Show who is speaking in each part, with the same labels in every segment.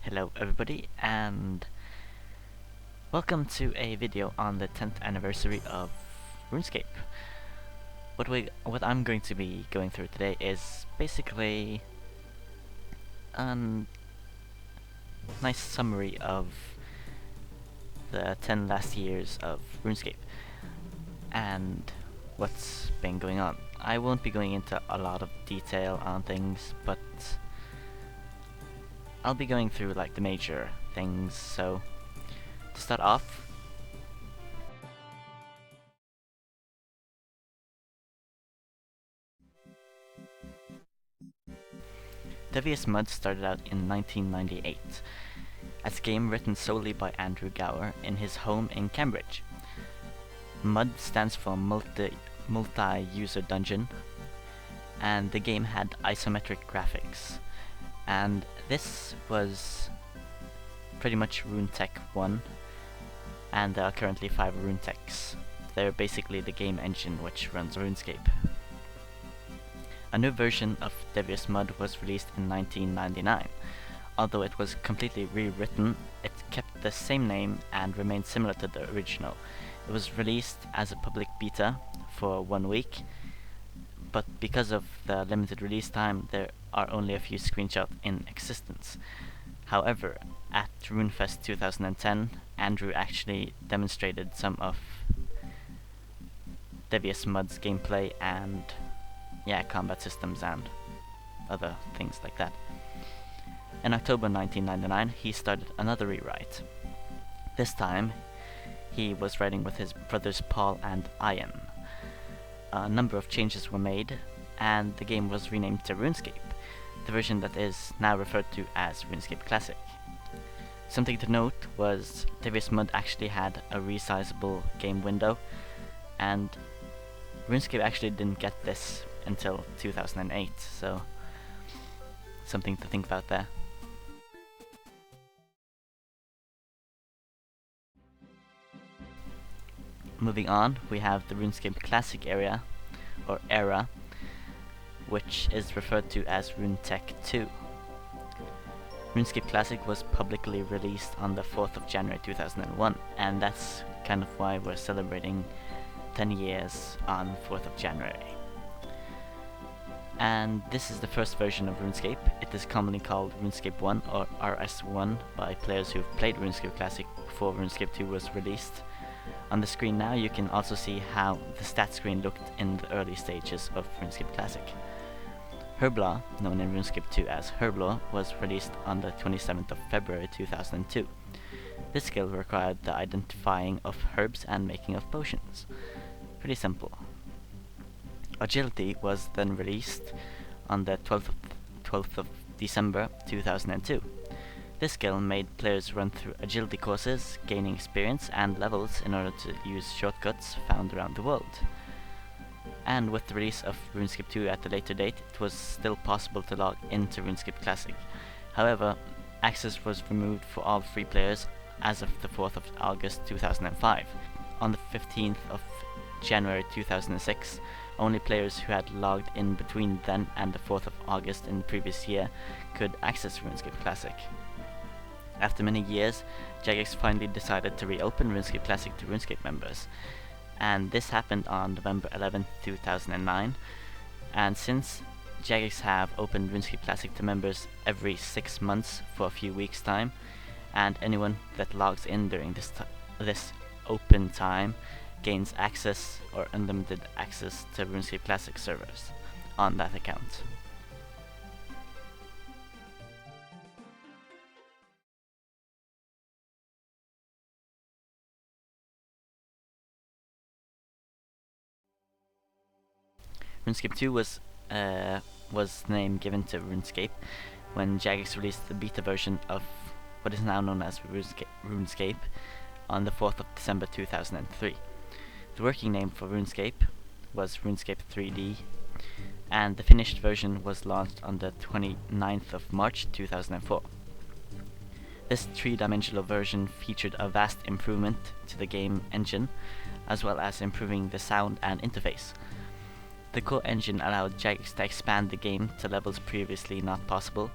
Speaker 1: Hello everybody, and welcome to a video on the 10th anniversary of RuneScape. What I'm going to be going through today is basically a nice summary of the 10 last years of RuneScape and what's been going on. I won't be going into a lot of detail on things, but I'll be going through like the major things. So to start off, DeviousMUD started out in 1998 as a game written solely by Andrew Gower in his home in Cambridge. MUD stands for multi-user dungeon, and the game had isometric graphics. And this was pretty much RuneTek 1, and there are currently 5 RuneTeks. They're basically the game engine which runs RuneScape. A new version of DeviousMUD was released in 1999. Although it was completely rewritten, it kept the same name and remained similar to the original. It was released as a public beta for 1 week, but because of the limited release time, there are only a few screenshots in existence. However, at RuneFest 2010, Andrew actually demonstrated some of DeviousMUD's gameplay and combat systems and other things like that. In October 1999, he started another rewrite. This time, he was writing with his brothers Paul and Ian. A number of changes were made, and the game was renamed to RuneScape, the version that is now referred to as RuneScape Classic. Something to note was DeviousMUD actually had a resizable game window, and RuneScape actually didn't get this until 2008, so something to think about there. Moving on, we have the RuneScape Classic area, or era, which is referred to as RuneTek 2. RuneScape Classic was publicly released on the 4th of January 2001, and that's kind of why we're celebrating 10 years on 4th of January. And this is the first version of RuneScape. It is commonly called RuneScape 1 or RS1 by players who've played RuneScape Classic before RuneScape 2 was released. On the screen now you can also see how the stat screen looked in the early stages of RuneScape Classic. Herblaw, known in RuneScape 2 as Herblaw, was released on the 27th of February 2002. This skill required the identifying of herbs and making of potions. Pretty simple. Agility was then released on the 12th of December 2002. This skill made players run through agility courses, gaining experience and levels in order to use shortcuts found around the world. And with the release of RuneScape 2 at a later date, it was still possible to log into RuneScape Classic. However, access was removed for all free players as of the 4th of August 2005. On the 15th of January 2006, only players who had logged in between then and the 4th of August in the previous year could access RuneScape Classic. After many years, Jagex finally decided to reopen RuneScape Classic to RuneScape members, and this happened on November 11, 2009, and since Jagex have opened RuneScape Classic to members every 6 months for a few weeks time, and anyone that logs in during this open time gains access or unlimited access to RuneScape Classic servers on that account. RuneScape 2 was the name given to RuneScape when Jagex released the beta version of what is now known as RuneScape on the 4th of December 2003. The working name for RuneScape was RuneScape 3D, and the finished version was launched on the 29th of March 2004. This three-dimensional version featured a vast improvement to the game engine, as well as improving the sound and interface. The core engine allowed Jagex to expand the game to levels previously not possible,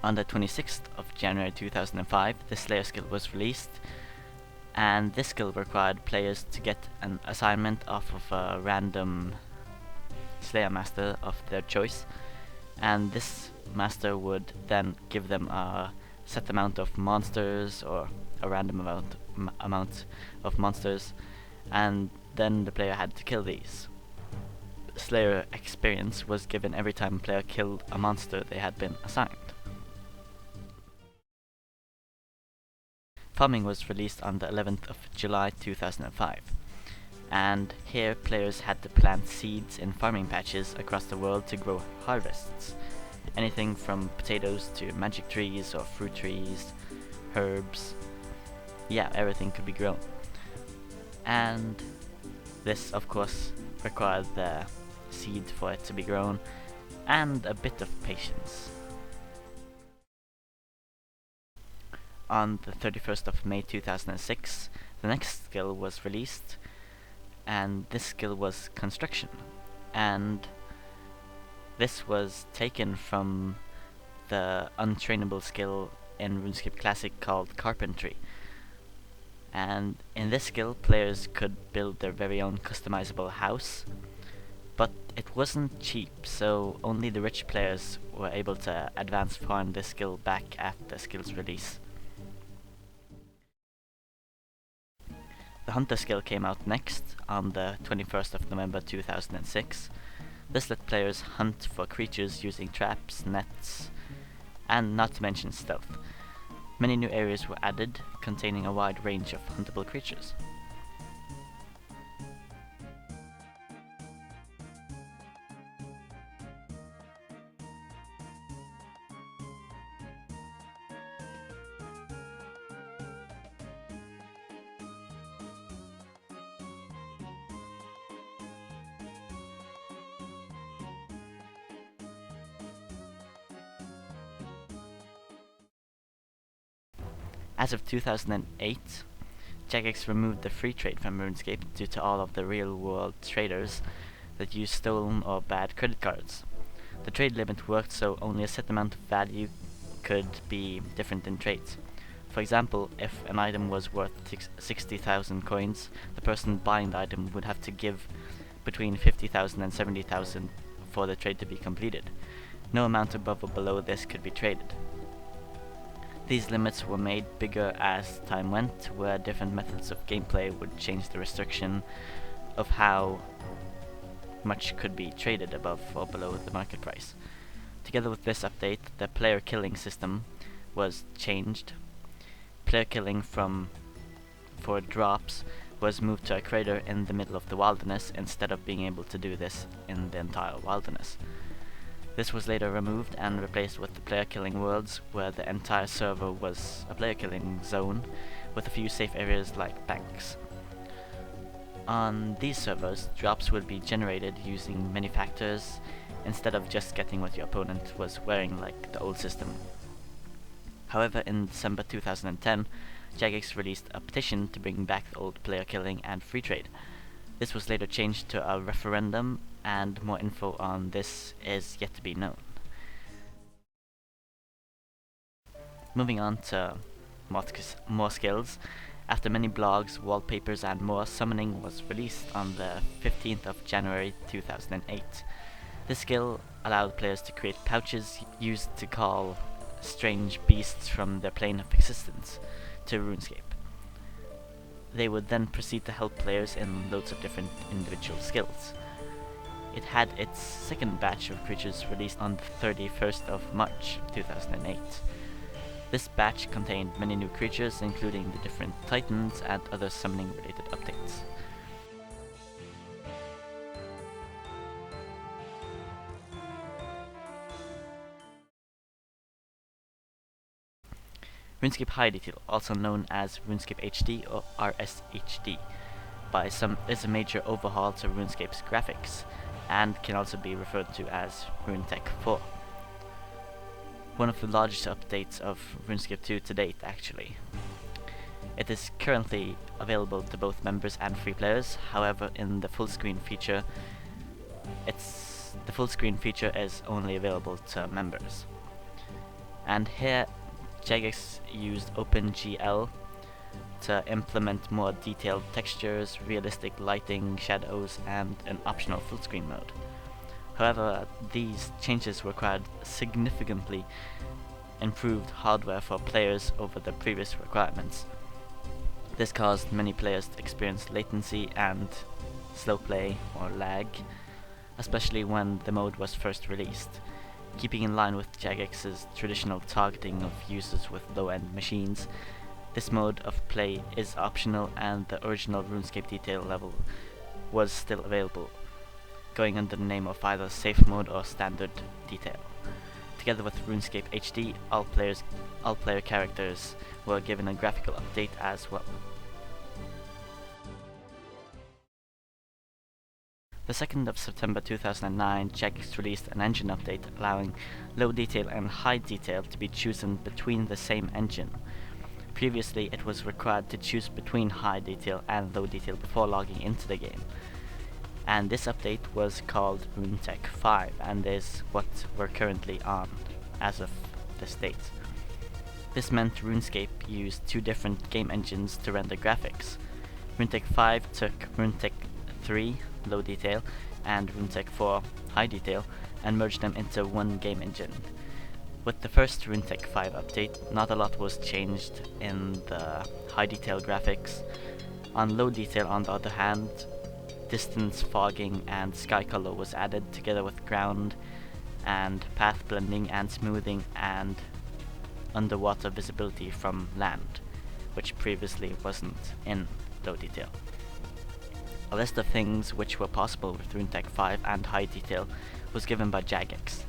Speaker 1: On the 26th of January 2005, the Slayer skill was released, and this skill required players to get an assignment off of a random Slayer master of their choice, and this master would then give them a set amount of monsters or a random amount of monsters, and then the player had to kill these. Slayer experience was given every time a player killed a monster they had been assigned. Farming was released on the 11th of July 2005, and here players had to plant seeds in farming patches across the world to grow harvests. Anything from potatoes to magic trees or fruit trees, herbs, yeah, everything could be grown. And this of course required the seed for it to be grown and a bit of patience. On the 31st of May 2006, the next skill was released, and this skill was construction, and this was taken from the untrainable skill in RuneScape Classic called carpentry. And in this skill, players could build their very own customizable house, but it wasn't cheap, so only the rich players were able to advance farm this skill back at the skill's release. The Hunter skill came out next, on the 21st of November 2006. This let players hunt for creatures using traps, nets, and not to mention stealth. Many new areas were added, containing a wide range of huntable creatures. As of 2008, Jagex removed the free trade from RuneScape due to all of the real-world traders that used stolen or bad credit cards. The trade limit worked so only a set amount of value could be different in trades. For example, if an item was worth 60,000 coins, the person buying the item would have to give between 50,000 and 70,000 for the trade to be completed. No amount above or below this could be traded. These limits were made bigger as time went, where different methods of gameplay would change the restriction of how much could be traded above or below the market price. Together with this update, the player killing system was changed. Player killing for drops was moved to a crater in the middle of the wilderness instead of being able to do this in the entire wilderness. This was later removed and replaced with the player killing worlds, where the entire server was a player killing zone with a few safe areas like banks. On these servers, drops will be generated using many factors instead of just getting what your opponent was wearing like the old system. However, in December 2010, Jagex released a petition to bring back the old player killing and free trade. This was later changed to a referendum, and more info on this is yet to be known. Moving on to more skills, after many blogs, wallpapers and more, summoning was released on the 15th of January 2008. This skill allowed players to create pouches used to call strange beasts from their plane of existence to RuneScape. They would then proceed to help players in loads of different individual skills. It had its second batch of creatures released on the 31st of March 2008. This batch contained many new creatures, including the different titans and other summoning related updates. Runescape High Detail, also known as Runescape HD or RSHD, by some is a major overhaul to RuneScape's graphics, and can also be referred to as RuneTek 4. One of the largest updates of RuneScape 2 to date, actually. It is currently available to both members and free players. However, in the full screen feature, the full screen feature is only available to members. And here Jagex used OpenGL to implement more detailed textures, realistic lighting, shadows, and an optional full screen mode. However, these changes required significantly improved hardware for players over the previous requirements. This caused many players to experience latency and slow play or lag, especially when the mode was first released. Keeping in line with Jagex's traditional targeting of users with low-end machines, this mode of play is optional and the original RuneScape detail level was still available, going under the name of either Safe Mode or Standard Detail. Together with RuneScape HD, all player characters were given a graphical update as well. The 2nd of September 2009, Jagex released an engine update allowing low detail and high detail to be chosen between the same engine. Previously, it was required to choose between high detail and low detail before logging into the game. And this update was called RuneTek 5 and is what we're currently on as of this date. This meant RuneScape used two different game engines to render graphics. RuneTek 5 took RuneTek 3 low detail and RuneTek 4 high detail and merged them into one game engine. With the first RuneTek 5 update, not a lot was changed in the high detail graphics. On low detail, on the other hand, distance fogging and sky color was added together with ground and path blending and smoothing and underwater visibility from land, which previously wasn't in low detail. A list of things which were possible with RuneTek 5 and high detail was given by Jagex,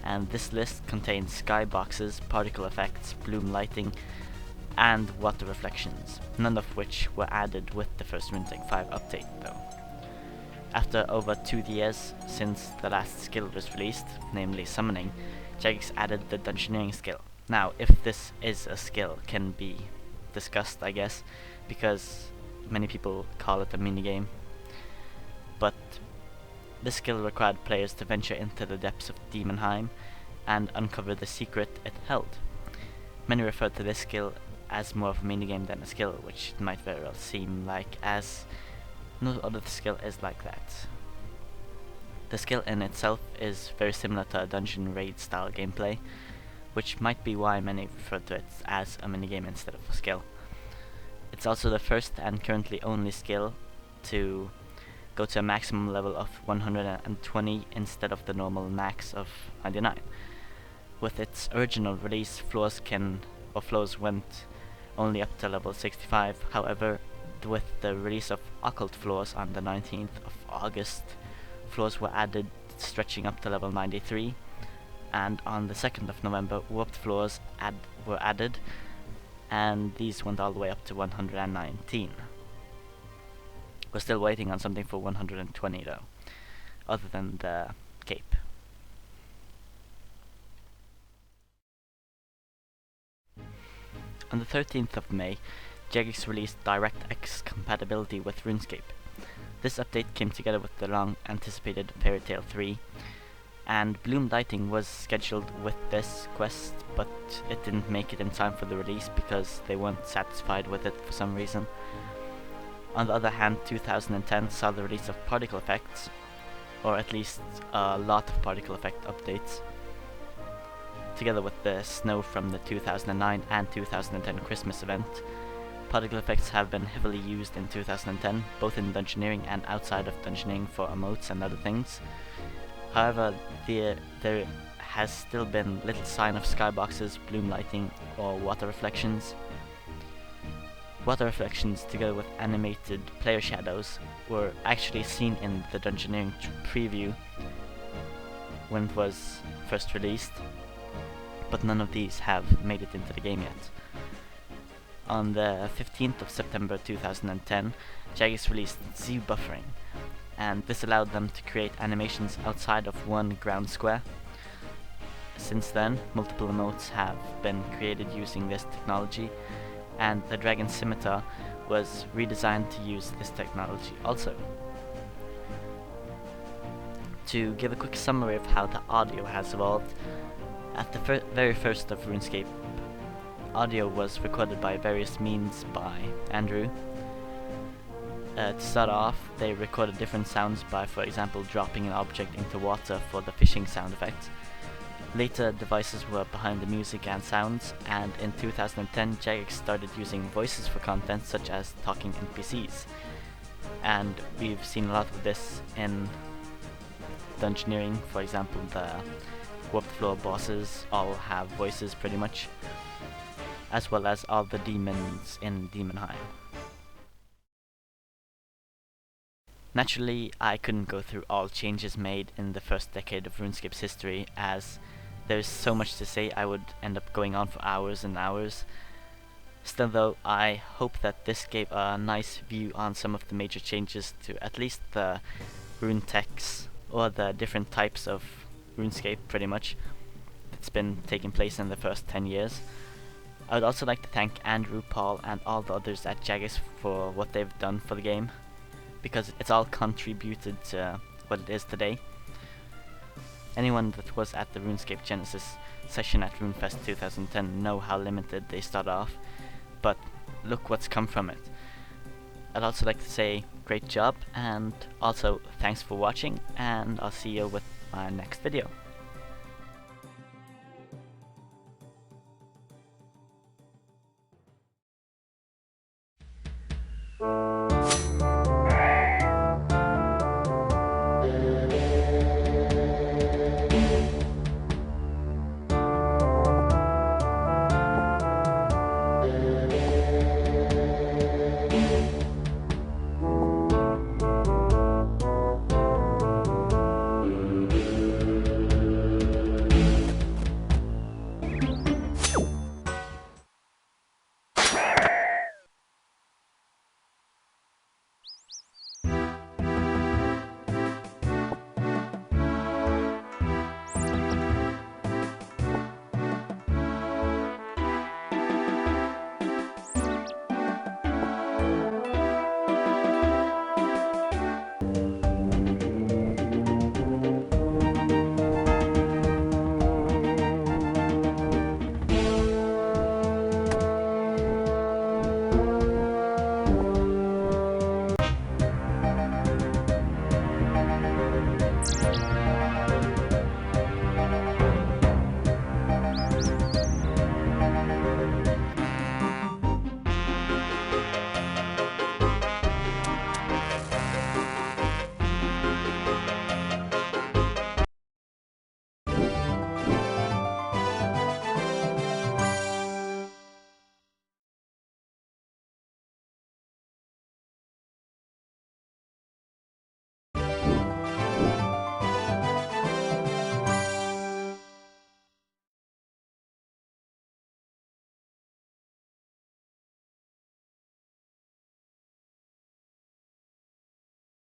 Speaker 1: and this list contains skyboxes, particle effects, bloom lighting, and water reflections, none of which were added with the first RuneTek 5 update though. After over 2 years since the last skill was released, namely summoning, Jagex added the Dungeoneering Skill. Now, if this is a skill can be discussed, I guess, because many people call it a minigame. But this skill required players to venture into the depths of Demonheim and uncover the secret it held. Many refer to this skill as more of a minigame than a skill, which it might very well seem like, as no other skill is like that. The skill in itself is very similar to a dungeon raid style gameplay, which might be why many refer to it as a minigame instead of a skill. It's also the first and currently only skill to go to a maximum level of 120 instead of the normal max of 99. With its original release, floors went only up to level 65. However, with the release of Occult Floors on the 19th of August, floors were added stretching up to level 93, and on the 2nd of November, Warped Floors were added, and these went all the way up to 119. We're still waiting on something for 120 though, other than the cape. On the 13th of May, Jagex released DirectX compatibility with RuneScape. This update came together with the long-anticipated Fairy Tail 3, and Bloom Lighting was scheduled with this quest, but it didn't make it in time for the release because they weren't satisfied with it for some reason. On the other hand, 2010 saw the release of particle effects, or at least a lot of particle effect updates, together with the snow from the 2009 and 2010 Christmas event. Particle effects have been heavily used in 2010, both in Dungeoneering and outside of Dungeoneering for emotes and other things. However, there has still been little sign of skyboxes, bloom lighting, or water reflections. Water reflections, together with animated player shadows, were actually seen in the Dungeoneering preview when it was first released, but none of these have made it into the game yet. On the 15th of September 2010, Jagex released Z buffering, and this allowed them to create animations outside of one ground square. Since then, multiple emotes have been created using this technology, and the Dragon Scimitar was redesigned to use this technology also. To give a quick summary of how the audio has evolved, At the very first of RuneScape, audio was recorded by various means by Andrew. To start off, they recorded different sounds by, for example, dropping an object into water for the fishing sound effect. Later, devices were behind the music and sounds, and in 2010, Jagex started using voices for content such as talking NPCs. And we've seen a lot of this in Dungeoneering. For example, the warped floor bosses all have voices pretty much, as well as all the demons in Demonheim. Naturally, I couldn't go through all changes made in the first decade of RuneScape's history, as there's so much to say I would end up going on for hours and hours. Still though, I hope that this gave a nice view on some of the major changes to at least the RuneTeks, or the different types of RuneScape pretty much, that's been taking place in the first 10 years. I would also like to thank Andrew, Paul and all the others at Jagex for what they've done for the game, because it's all contributed to what it is today. Anyone that was at the RuneScape Genesis session at RuneFest 2010 know how limited they start off, but look what's come from it. I'd also like to say great job, and also thanks for watching, and I'll see you with my next video.